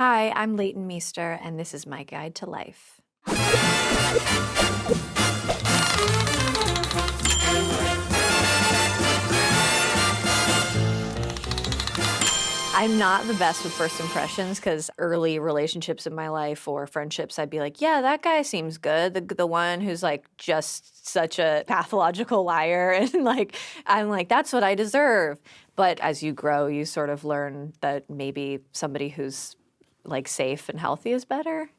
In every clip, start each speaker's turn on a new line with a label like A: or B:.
A: Hi, I'm Leighton Meester, and this is my guide to life. I'm not the best with first impressions because early relationships in my life or friendships, I'd be like, yeah, that guy seems good. The one who's like just such a pathological liar. And like, I'm like, that's what I deserve. But as you grow, you sort of learn that maybe somebody who's like safe and healthy is better.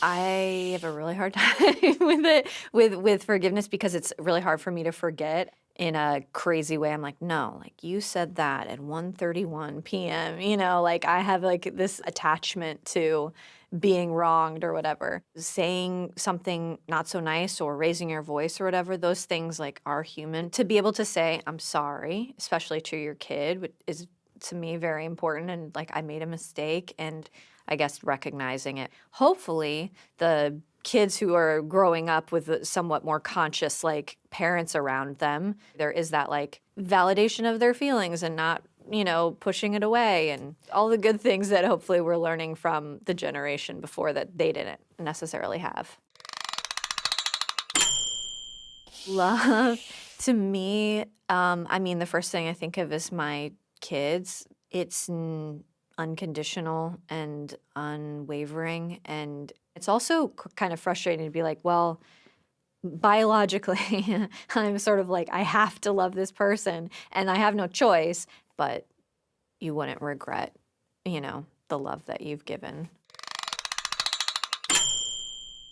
A: I have a really hard time with it, with forgiveness, because it's really hard for me to forget in a crazy way. I'm like, no, like you said that at 1:31 p.m., like I have like this attachment to being wronged or whatever. Saying something not so nice or raising your voice or whatever, those things like are human. To be able to say, I'm sorry, especially to your kid, is to me very important, and like I made a mistake, and I guess recognizing it. Hopefully the kids who are growing up with somewhat more conscious like parents around them, there is that like validation of their feelings and not, pushing it away, and all the good things that hopefully we're learning from the generation before that they didn't necessarily have. Love, to me, the first thing I think of is my kids. It's unconditional and unwavering, and it's also kind of frustrating to be like, well, biologically, I'm sort of like, I have to love this person and I have no choice, but you wouldn't regret, the love that you've given.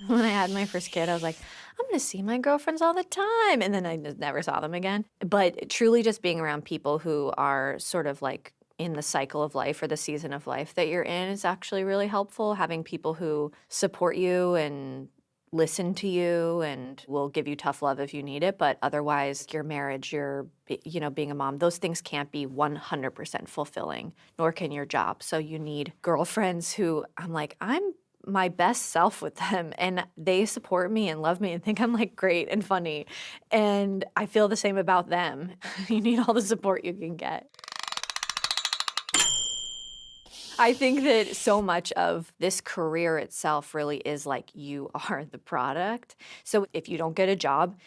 A: When I had my first kid, I was like, I'm gonna see my girlfriends all the time. And then I just never saw them again. But truly just being around people who are sort of like in the cycle of life or the season of life that you're in is actually really helpful. Having people who support you and listen to you and will give you tough love if you need it. But otherwise, your marriage, being a mom, those things can't be 100% fulfilling, nor can your job. So you need girlfriends who I'm my best self with them, and they support me and love me and think I'm like great and funny. And I feel the same about them. You need all the support you can get. I think that so much of this career itself really is like you are the product. So if you don't get a job,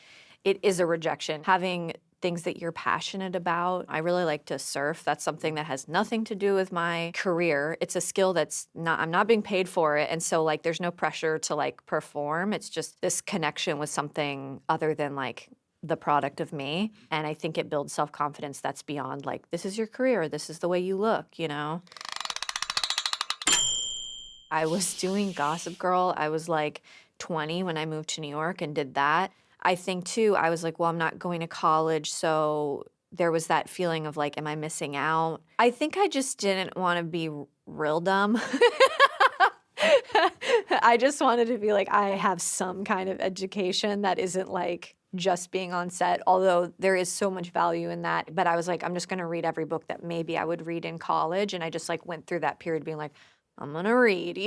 A: it is a rejection. Having things that you're passionate about. I really like to surf. That's something that has nothing to do with my career. It's a skill I'm not being paid for it. And so like there's no pressure to like perform. It's just this connection with something other than like the product of me. And I think it builds self-confidence that's beyond like, this is your career, this is the way you look, I was doing Gossip Girl. I was like 20 when I moved to New York and did that. I think too, I was like, well, I'm not going to college, so there was that feeling of like, am I missing out? I think I just didn't want to be real dumb. I just wanted to be like, I have some kind of education that isn't like just being on set, although there is so much value in that. But I was like, I'm just going to read every book that maybe I would read in college. And I just like went through that period being like, I'm going to read,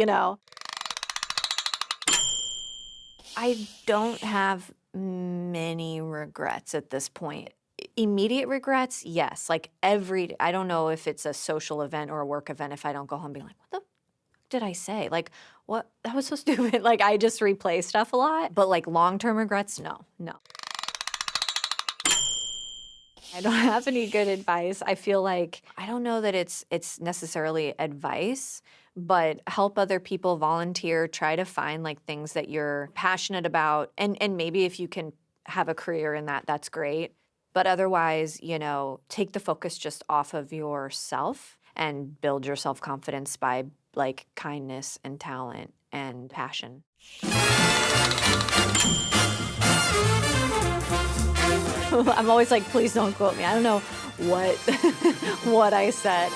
A: I don't have many regrets at this point. Immediate regrets, yes. Like I don't know if it's a social event or a work event if I don't go home being like, what the f did I say? Like, what? That was so stupid. Like, I just replay stuff a lot. But like long-term regrets, no. I don't have any good advice. I feel like, I don't know that it's necessarily advice, but help other people, volunteer, try to find like things that you're passionate about. And maybe if you can have a career in that, that's great. But otherwise, take the focus just off of yourself and build your self-confidence by like kindness and talent and passion. I'm always like, please don't quote me. I don't know what I said.